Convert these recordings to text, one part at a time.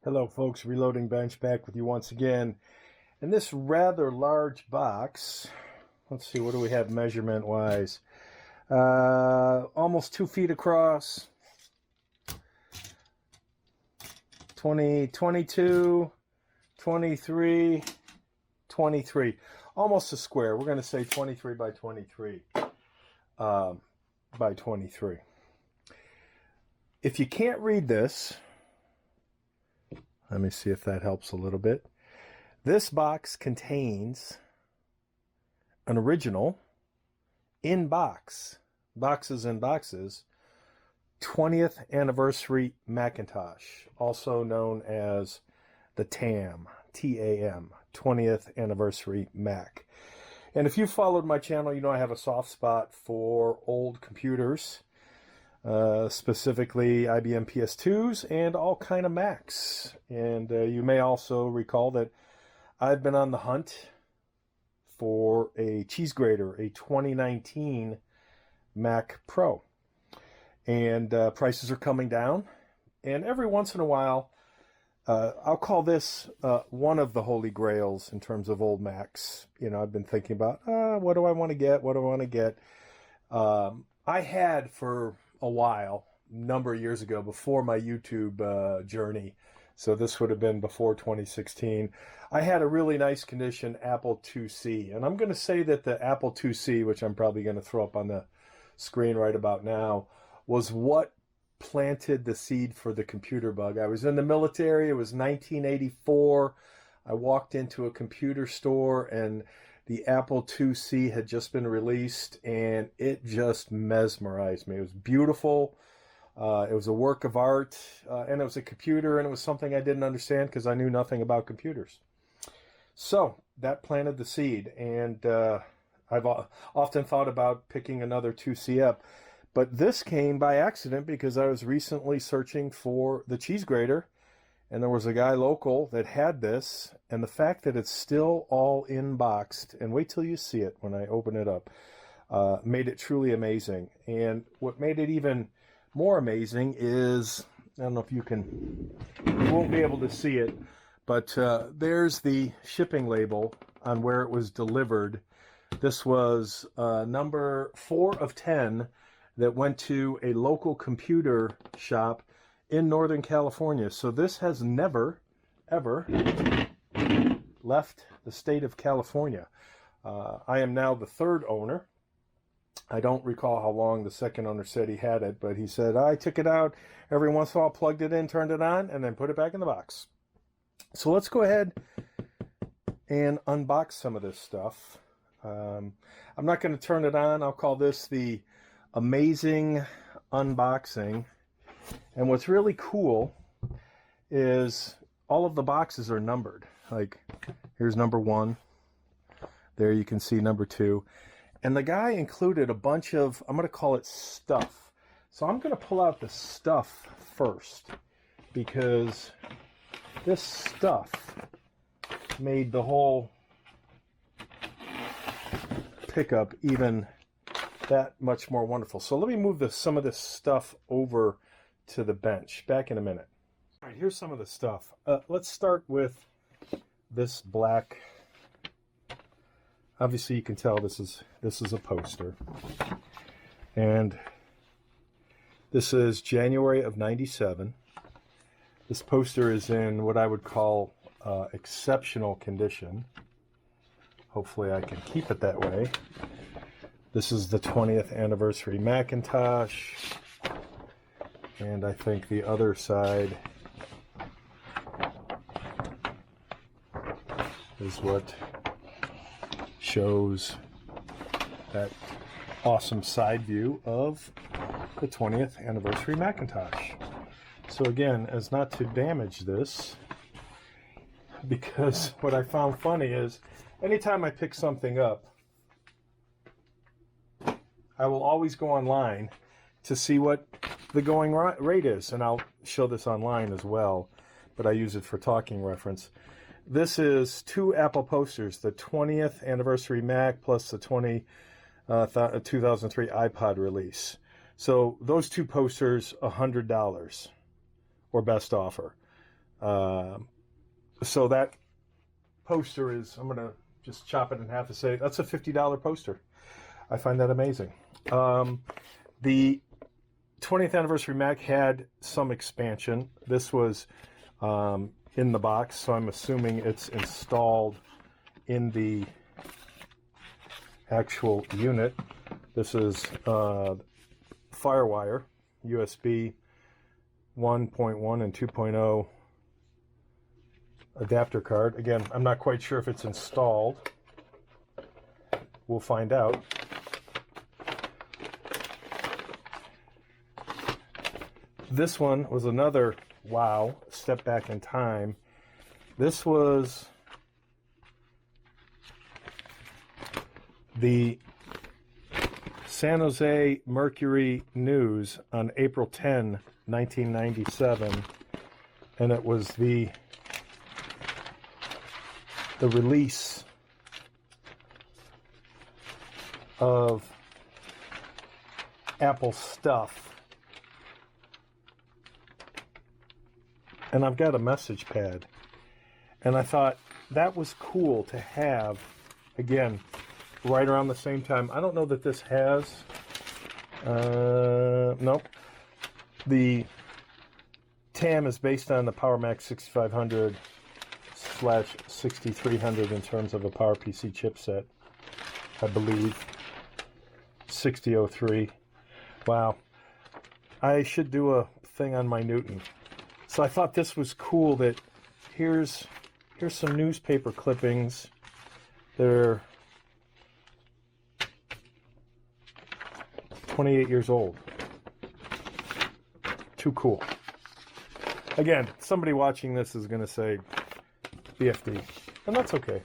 Hello folks, Reloading Bench back with you once again. In this rather large box, let's see, what do we have measurement wise? Almost 2 feet across, 22, 23, 23. Almost a square. We're going to say 23 by 23 by 23. If you can't read this, let me see if that helps a little bit. This box contains an original boxes in boxes, 20th anniversary Macintosh, also known as the TAM, T-A-M, 20th anniversary Mac. And if you followed my channel, you know I have a soft spot for old computers. Specifically IBM PS2s and all kind of Macs. And you may also recall that I've been on the hunt for a cheese grater, a 2019 Mac Pro. And prices are coming down. And every once in a while, I'll call this one of the holy grails in terms of old Macs. You know, I've been thinking about, what do I want to get? What do I want to get? I had for a while, number of years ago, before my YouTube journey, so this would have been before 2016, I had a really nice condition Apple IIc, and I'm going to say that the Apple IIc, which I'm probably going to throw up on the screen right about now, was what planted the seed for the computer bug. I was in the military. It was 1984. I walked into a computer store and the Apple IIc had just been released, and it just mesmerized me. It was beautiful. It was a work of art, and it was a computer, and it was something I didn't understand because I knew nothing about computers. So that planted the seed, and I've often thought about picking another IIc up. But this came by accident because I was recently searching for the cheese grater, and there was a guy local that had this, and the fact that it's still all in-boxed, and wait till you see it when I open it up, made it truly amazing. And what made it even more amazing is, I don't know if you won't be able to see it, but there's the shipping label on where it was delivered. This was number 4 of 10 that went to a local computer shop in Northern California. So this has never, ever left the state of California. I am now the 3rd owner. I don't recall how long the 2nd owner said he had it, but he said, I took it out every once in a while, plugged it in, turned it on, and then put it back in the box. So let's go ahead and unbox some of this stuff. I'm not going to turn it on. I'll call this the amazing unboxing. And what's really cool is all of the boxes are numbered. Like, here's number 1. There you can see number 2. And the guy included a bunch of, I'm going to call it stuff. So I'm going to pull out the stuff first, because this stuff made the whole pickup even that much more wonderful. So let me move some of this stuff over to the bench. Back in a minute. All right, here's some of the stuff. Let's start with this black. Obviously, you can tell this is a poster, and this is January of '97. This poster is in what I would call exceptional condition. Hopefully, I can keep it that way. This is the 20th anniversary Macintosh. And I think the other side is what shows that awesome side view of the 20th anniversary Macintosh. So again, as not to damage this, because what I found funny is anytime I pick something up, I will always go online to see what the going rate is, and I'll show this online as well, but I use it for talking reference. This is 2 Apple posters, the 20th anniversary Mac plus the 2003 iPod release. So those 2 posters, $100 or best offer. So that poster is, I'm going to just chop it in half and say, that's a $50 poster. I find that amazing. The 20th anniversary Mac had some expansion. This was in the box, so I'm assuming it's installed in the actual unit. This is FireWire, USB 1.1 and 2.0 adapter card. Again, I'm not quite sure if it's installed. We'll find out. This one was another wow, step back in time. This was the San Jose Mercury News on April 10, 1997, and it was the release of Apple stuff. And I've got a message pad, and I thought that was cool to have, again, right around the same time. I don't know that this has, nope. The TAM is based on the PowerMac 6500/6300 in terms of a PowerPC chipset, I believe. 6003. Wow. I should do a thing on my Newton. So I thought this was cool that here's some newspaper clippings. They're 28 years old. Too cool. Again, somebody watching this is going to say BFD, and that's okay.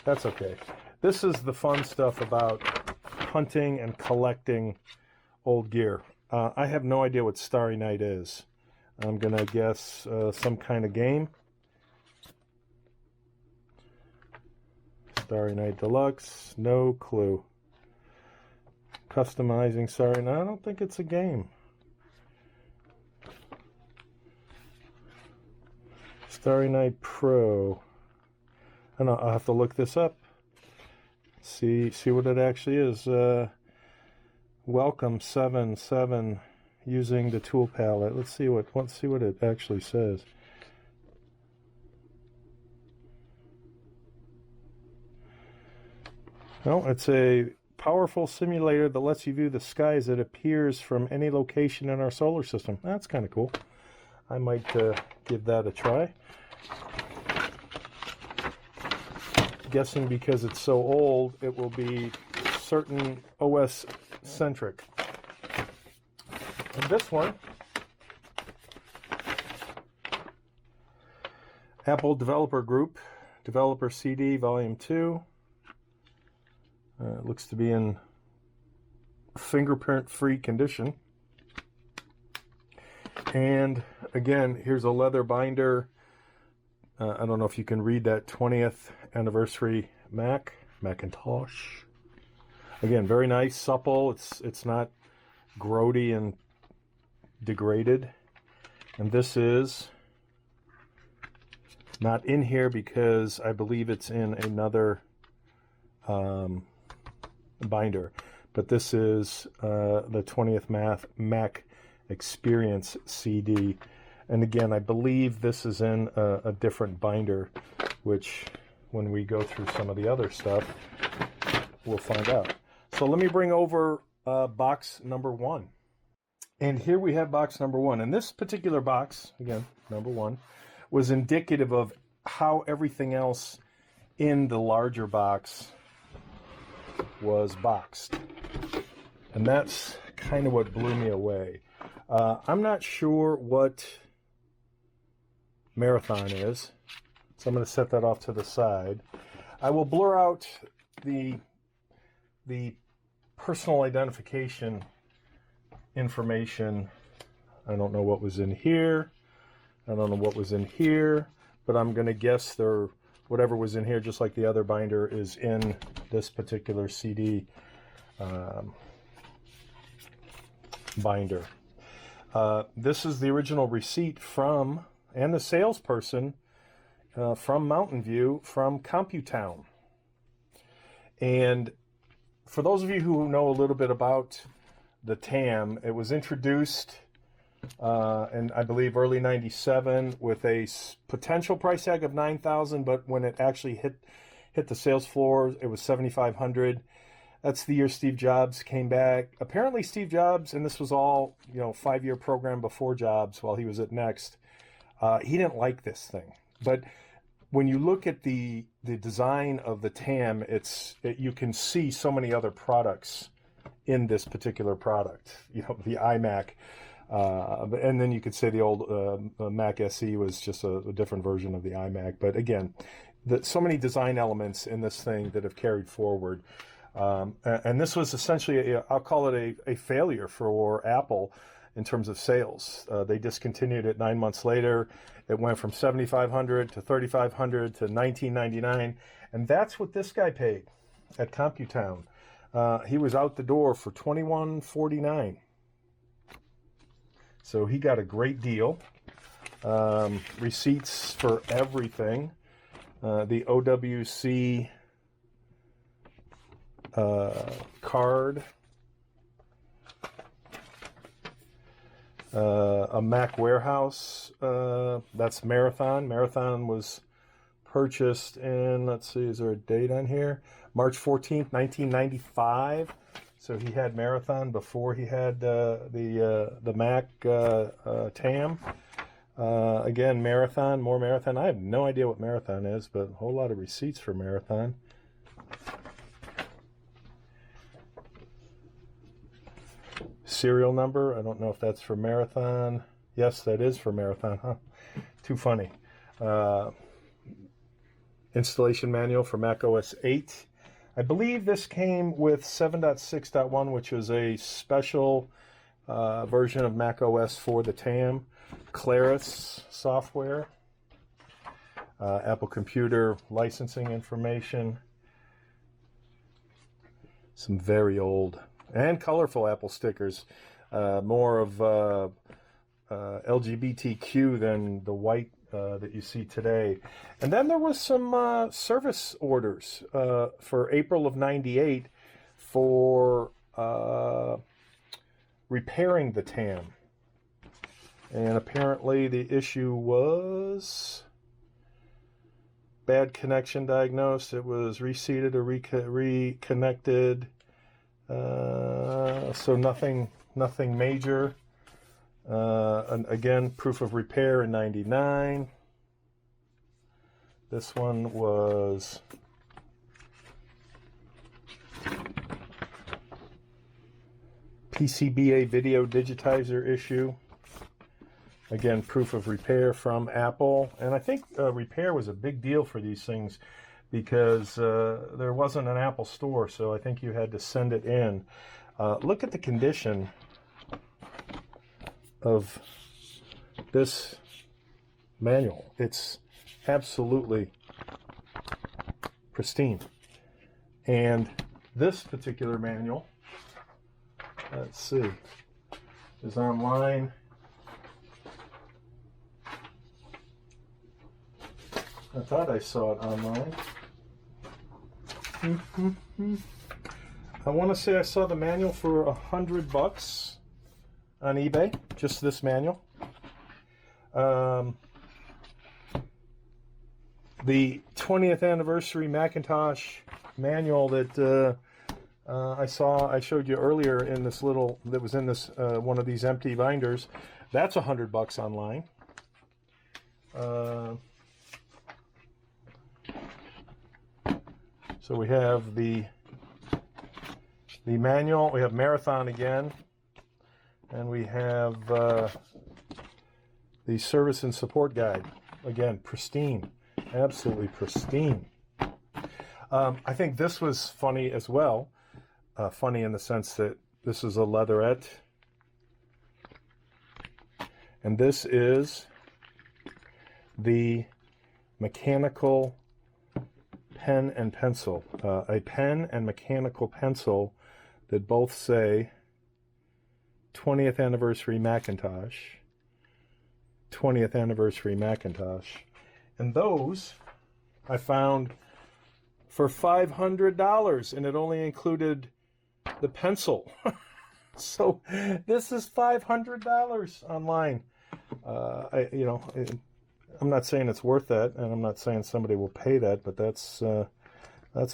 That's okay. This is the fun stuff about hunting and collecting old gear. I have no idea what Starry Night is. I'm going to guess some kind of game. Starry Night Deluxe, no clue. Customizing Starry Night, I don't think it's a game. Starry Night Pro. I don't know, I'll have to look this up. See what it actually is. Welcome 7 using the tool palette. Let's see what it actually says. No, it's a powerful simulator that lets you view the sky as it appears from any location in our solar system. That's kind of cool. I might give that a try. Guessing because it's so old, it will be certain OS centric. And this one, Apple Developer Group, Developer CD Volume 2. It looks to be in fingerprint-free condition. And again, here's a leather binder. I don't know if you can read that 20th anniversary Macintosh. Again, very nice, supple. It's not grody and degraded. And this is not in here because I believe it's in another binder. But this is the 20th Mac Experience CD. And again, I believe this is in a different binder, which when we go through some of the other stuff, we'll find out. So let me bring over box number 1. And here we have box number 1. And this particular box, again, number 1, was indicative of how everything else in the larger box was boxed. And that's kind of what blew me away. I'm not sure what Marathon is, so I'm going to set that off to the side. I will blur out the personal identification information. I don't know what was in here. I don't know what was in here, but I'm going to guess whatever was in here, just like the other binder, is in this particular CD binder. This is the original receipt from and the salesperson from Mountain View from CompuTown. And for those of you who know a little bit about the TAM, it was introduced in, I believe, early '97 with a potential price tag of $9,000, but when it actually hit the sales floor, it was $7,500. That's the year Steve Jobs came back. Apparently Steve Jobs, and this was all, 5-year program before Jobs while he was at Next, he didn't like this thing. But when you look at the design of the TAM, you can see so many other products in this particular product. The iMac, and then you could say the old Mac SE was just a different version of the iMac. But again, so many design elements in this thing that have carried forward. And this was essentially, I'll call it a failure for Apple in terms of sales. They discontinued it 9 months later. It went from $7,500 to $3,500 to $1,999. And that's what this guy paid at CompuTown. He was out the door for $2,149. So he got a great deal. Receipts for everything. The OWC card, a Mac warehouse, that's Marathon. Marathon was purchased in, let's see, is there a date on here? March 14th, 1995. So he had Marathon before he had the Mac TAM. Again, Marathon, more Marathon. I have no idea what Marathon is, but a whole lot of receipts for Marathon. Serial number, I don't know if that's for Marathon. Yes, that is for Marathon, huh? Too funny. Installation manual for Mac OS 8. I believe this came with 7.6.1, which was a special version of Mac OS for the TAM. Claris software. Apple Computer licensing information. Some very old and colorful Apple stickers, more of LGBTQ than the white that you see today. And then there was some service orders for April of '98 for repairing the TAM. And apparently the issue was bad connection diagnosed. It was reseated or reconnected. So nothing major. And again, proof of repair in '99. This one was PCBA video digitizer issue. Again, proof of repair from Apple. And I think repair was a big deal for these things because there wasn't an Apple store, so I think you had to send it in. Look at the condition of this manual. It's absolutely pristine. And this particular manual, let's see, is online. I thought I saw it online. I want to say I saw the manual for $100 on eBay, just this manual. The 20th anniversary Macintosh manual that I showed you earlier in this little, that was in this one of these empty binders, that's $100 online. So we have the manual, we have Marathon again, and we have the service and support guide. Again, pristine, absolutely pristine. I think this was funny as well. Funny in the sense that this is a leatherette. And this is the mechanical pen and pencil. A pen and mechanical pencil that both say 20th anniversary Macintosh. 20th anniversary Macintosh. And those I found for $500, and it only included the pencil. So this is $500 online. I'm not saying it's worth that, and I'm not saying somebody will pay that, but that's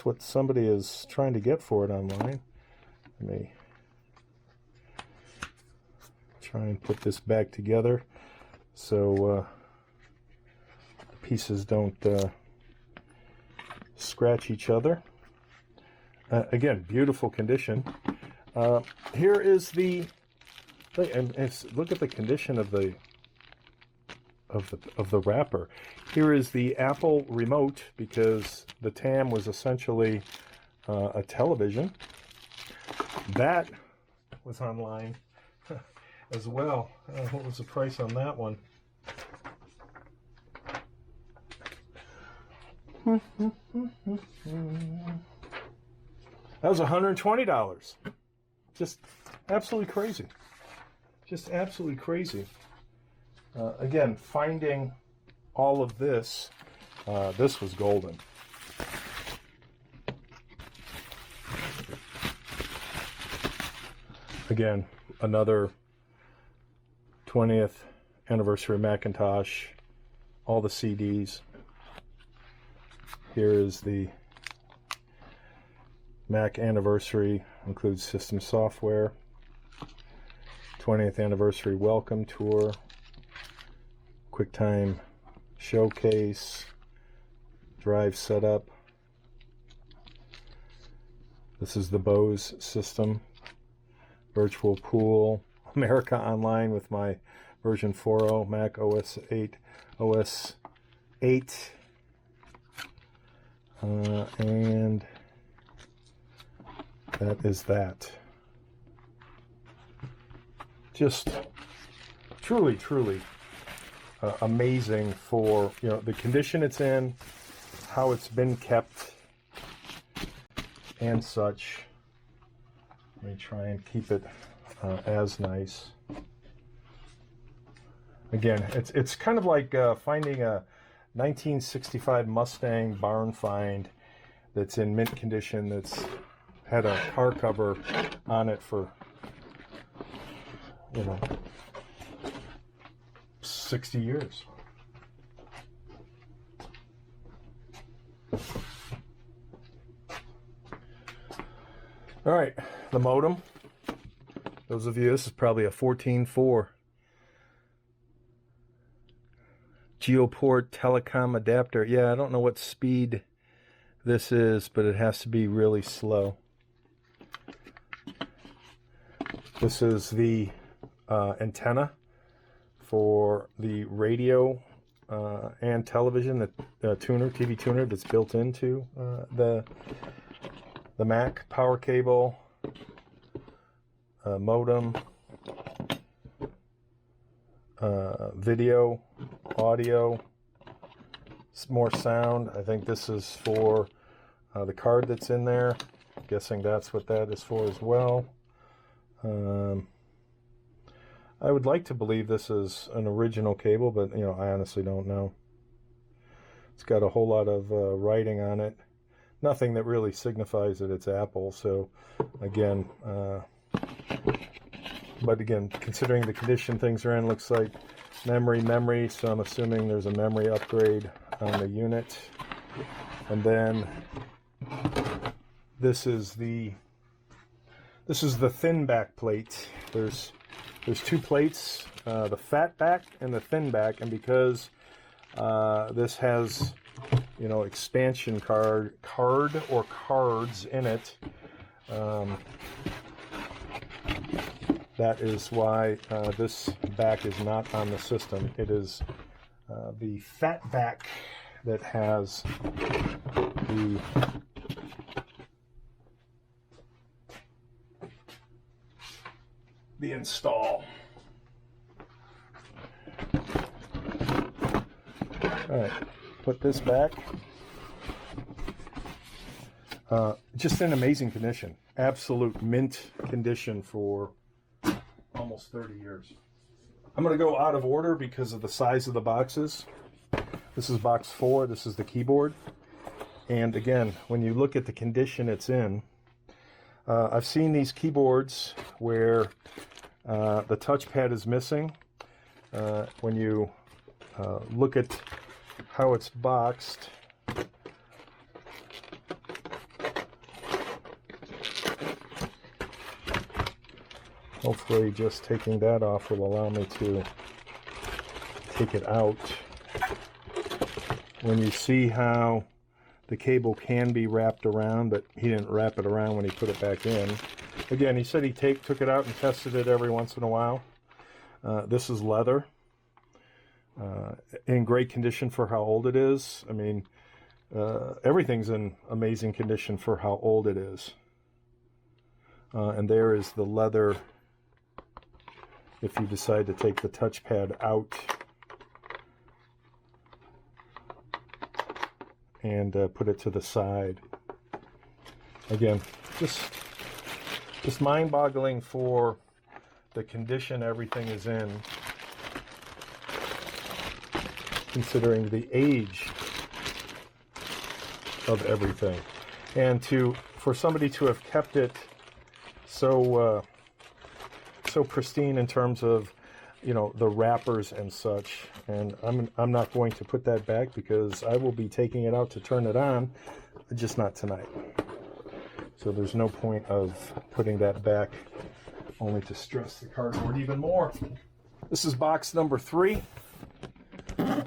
what somebody is trying to get for it online. Let me try and put this back together so the pieces don't scratch each other. Again, beautiful condition. Here is the, and look at the condition of the wrapper. Here is the Apple remote, because the TAM was essentially a television. That was online as well. What was the price on that one? That was $120. Just absolutely crazy. Just absolutely crazy. Again, finding all of this, this was golden. Again, another 20th anniversary Macintosh, all the CDs. Here is the Mac anniversary, includes system software, 20th anniversary welcome tour, QuickTime showcase, drive setup. This is the Bose system, virtual pool, America Online with my version 4.0, Mac OS 8, and that is that. Just truly amazing for, you know, the condition it's in, how it's been kept, and such. Let me try and keep it as nice. Again, it's kind of like finding a 1965 Mustang barn find that's in mint condition, that's had a car cover on it for, 60 years. All right, the modem. Those of you, this is probably a 14.4. Geoport telecom adapter. Yeah, I don't know what speed this is, but it has to be really slow. This is the antenna for the radio and television, the tuner, TV tuner that's built into the Mac. Power cable, modem, video, audio, more sound. I think this is for the card that's in there. I'm guessing that's what that is for as well. I would like to believe this is an original cable, but I honestly don't know. It's got a whole lot of writing on it. Nothing that really signifies that it's Apple. So again, but again, considering the condition things are in, looks like memory. So I'm assuming there's a memory upgrade on the unit. And then this is the thin back plate. There's two plates, the fat back and the thin back, and because this has expansion card or cards in it, that is why this back is not on the system. It is the fat back that has the install. All right, put this back. Just in amazing condition, absolute mint condition for almost 30 years. I'm going to go out of order because of the size of the boxes. This is box 4. This is the keyboard. And again, when you look at the condition it's in, I've seen these keyboards where the touchpad is missing. When you look at how it's boxed, hopefully just taking that off will allow me to take it out. When you see how the cable can be wrapped around, but he didn't wrap it around when he put it back in. Again, he said he took it out and tested it every once in a while. This is leather, in great condition for how old it is. I mean, everything's in amazing condition for how old it is. And there is the leather if you decide to take the touchpad out and put it to the side. Again, just mind-boggling for the condition everything is in, considering the age of everything. And for somebody to have kept it so pristine in terms of, you know, the wrappers and such. And I'm not going to put that back because I will be taking it out to turn it on, just not tonight. So there's no point of putting that back, only to stress the cardboard even more. This is box number 3,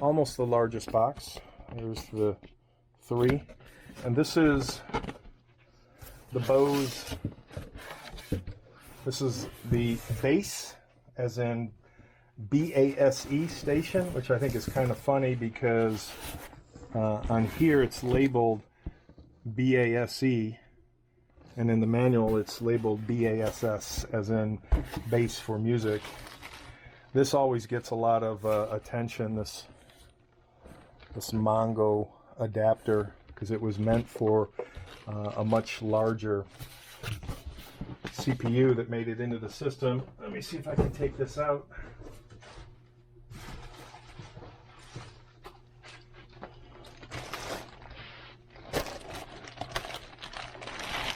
almost the largest box. There's the 3, and this is the Bose. This is the bass, as in BASE station, which I think is kind of funny because on here it's labeled BASE, and in the manual it's labeled BASS, as in bass for music. This always gets a lot of attention, this Mongo adapter, because it was meant for a much larger CPU that made it into the system. Let me see if I can take this out.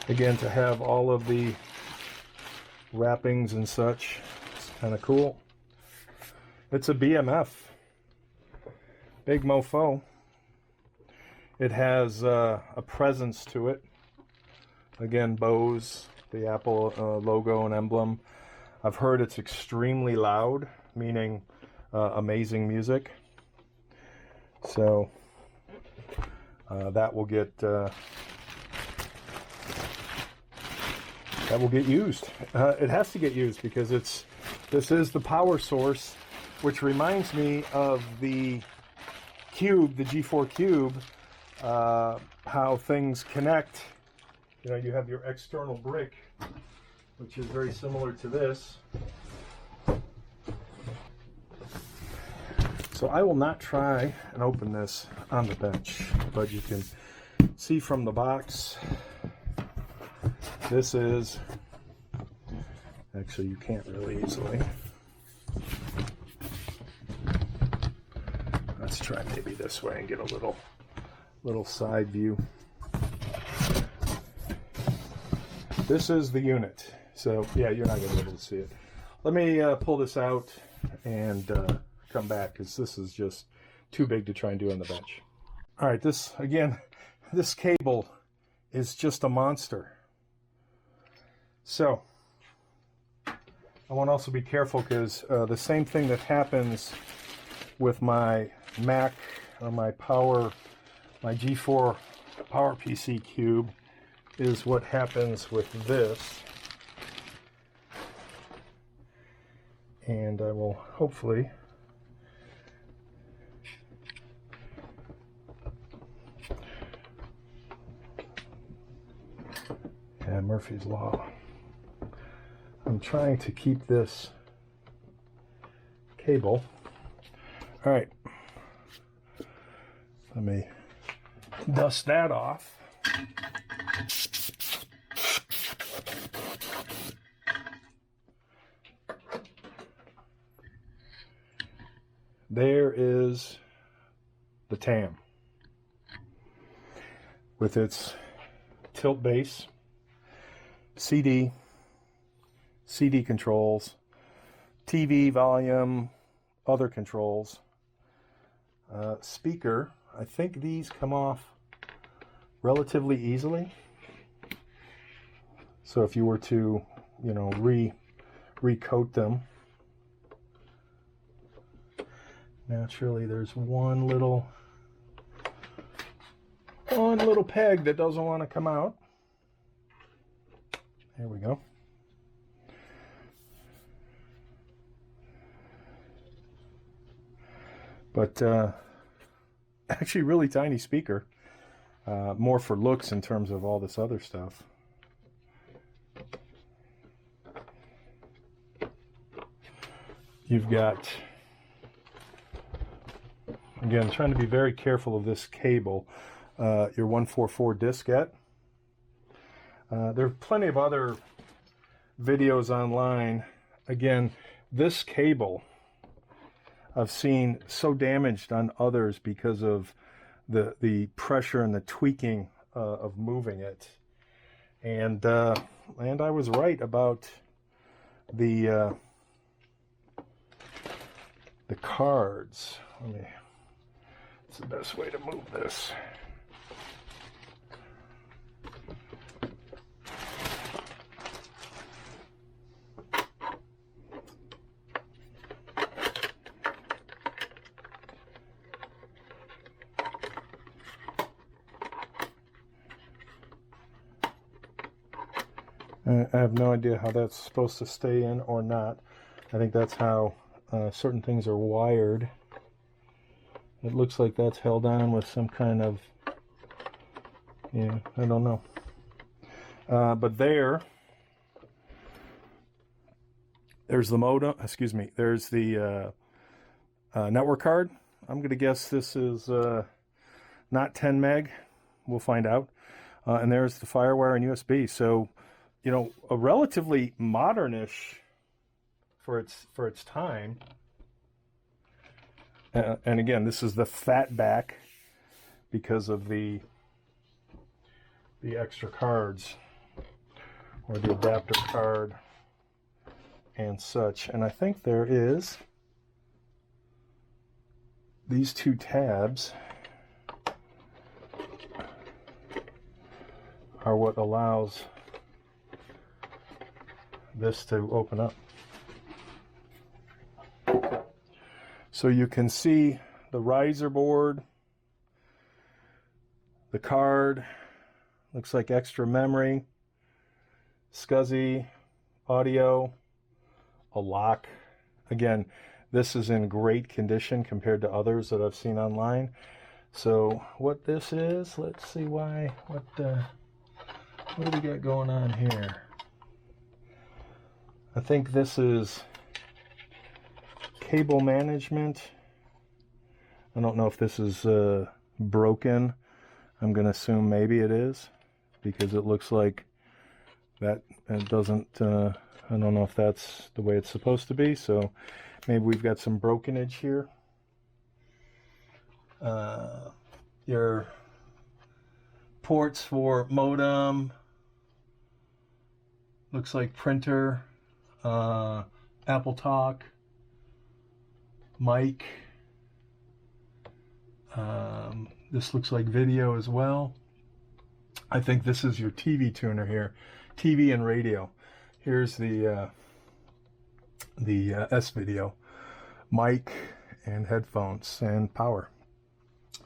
Again, to have all of the wrappings and such, it's kind of cool. It's a BMF, big mofo. It has a presence to it. Again, Bose, the Apple logo and emblem. I've heard it's extremely loud, meaning amazing music. So that will get used. It has to get used because this is the power source, which reminds me of the Cube, the G4 Cube, how things connect. You know, you have your external brick, which is very similar to this. So I will not try and open this on the bench, but you can see from the box, this is, actually you can't really easily. Let's try maybe this way and get a little side view. This is the unit. So yeah, you're not going to be able to see it. Let me pull this out and come back, because this is just too big to try and do on the bench. All right, this cable is just a monster. So I want to also be careful, because the same thing that happens with my Mac or my G4 PowerPC Cube is what happens with this. And I will hopefully Murphy's Law. I'm trying to keep this cable. All right, let me dust that off. there is the TAM with its tilt base, CD controls, TV volume, other controls, speaker. I think these come off relatively easily. So if you were to, you know, recoat them, naturally there's one little peg that doesn't want to come out. There we go. But actually really tiny speaker, more for looks in terms of all this other stuff. You've got, again, trying to be very careful of this cable, your 144 diskette. There are plenty of other videos online. Again, this cable I've seen so damaged on others because of the pressure and the tweaking of moving it. And I was right about the cards. It's the best way to move this. I have no idea how that's supposed to stay in or not. I think that's how certain things are wired. It looks like that's held on with some kind of, yeah, I don't know. But there's the modem, excuse me, there's the network card. I'm going to guess this is not 10 meg. We'll find out. And there's the FireWire and USB. So, you know, a relatively modernish for its time. And again, this is the fat back because of the extra cards, or the adapter card and such. And I think there is these two tabs are what allows this to open up. So you can see the riser board, the card, looks like extra memory, SCSI, audio, a lock. Again, this is in great condition compared to others that I've seen online. So what this is, let's see what do we got going on here? I think this is cable management. I don't know if this is broken. I'm going to assume maybe it is, because it looks like that it doesn't, I don't know if that's the way it's supposed to be, so maybe we've got some brokenage here. Your ports for modem, looks like printer, Apple Talk, mic. This looks like video as well. I think this is your TV tuner here, TV and radio. Here's the S-video, mic and headphones and power.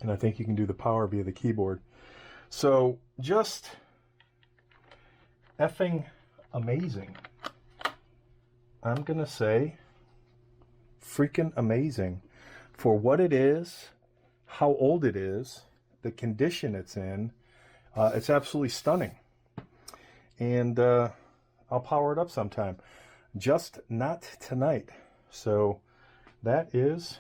And I think you can do the power via the keyboard. So just effing amazing. I'm gonna say freaking amazing for what it is, how old it is, the condition it's in. It's absolutely stunning. And I'll power it up sometime, just not tonight. So that is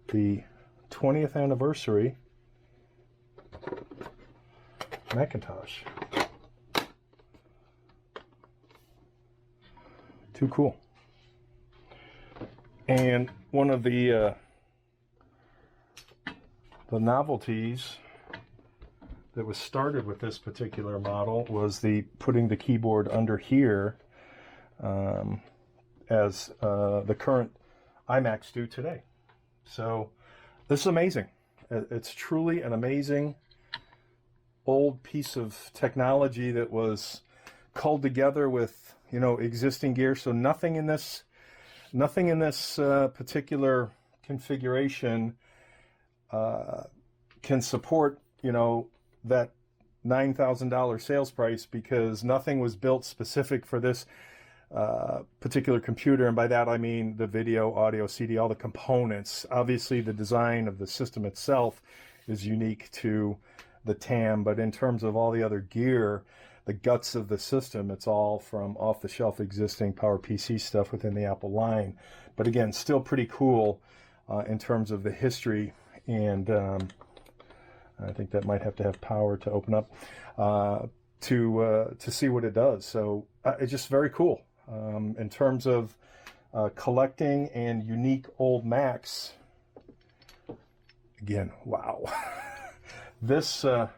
the 20th anniversary Macintosh. Too cool. And one of the novelties that was started with this particular model was the putting the keyboard under here, as the current iMacs do today. So this is amazing. It's truly an amazing old piece of technology that was culled together with, you know, existing gear. So nothing in this particular configuration can support, you know, that $9,000 sales price, because nothing was built specific for this particular computer. And by that I mean the video, audio, CD, all the components. Obviously the design of the system itself is unique to the TAM, but in terms of all the other gear, the guts of the system, it's all from off-the-shelf existing PowerPC stuff within the Apple line. But again, still pretty cool in terms of the history. And I think that might have to have power to open up to see what it does. So it's just very cool in terms of collecting and unique old Macs. Again, wow. This does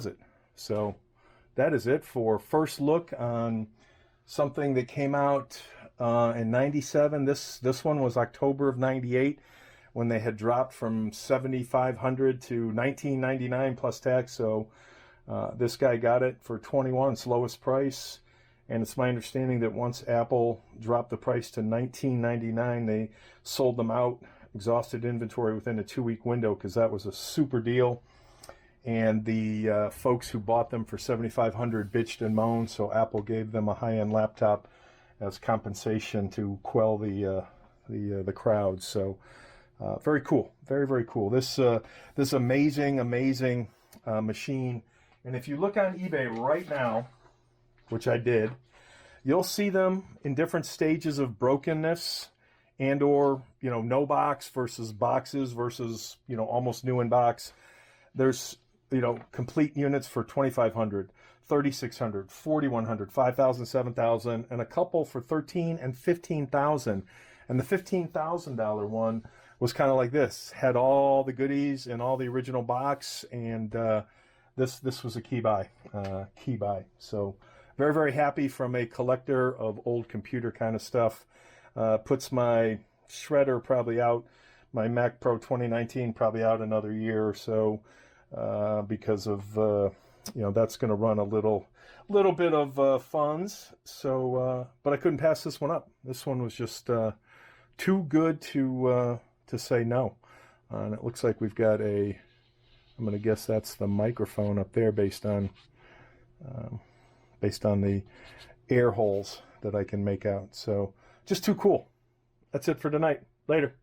it. So that is it for first look on something that came out in '97. This one was October of '98, when they had dropped from $7,500 to $19.99 plus tax. So this guy got it for $21, lowest price. And it's my understanding that once Apple dropped the price to $19.99, they sold them out, exhausted inventory within a 2-week window, because that was a super deal. And the folks who bought them for $7,500 bitched and moaned, so Apple gave them a high-end laptop as compensation to quell the crowd. So very cool, very, very cool. This amazing machine. And if you look on eBay right now, which I did, you'll see them in different stages of brokenness, and or, you know, no box versus boxes versus, you know, almost new in box. There's, you know, complete units for $2,500, $3,600, $4,100, $5,000, $7,000, and a couple for $13,000 and $15,000. And the $15,000 one was kind of like this, had all the goodies and all the original box, and this was a key buy. So very, very happy from a collector of old computer kind of stuff. Puts my shredder probably out, my Mac Pro 2019 probably out another year or so, because of you know, that's going to run a little bit of funds. So but I couldn't pass this one up. This one was just too good to say no. And it looks like we've got I'm going to guess that's the microphone up there, based on the air holes that I can make out. So just too cool. That's it for tonight. Later.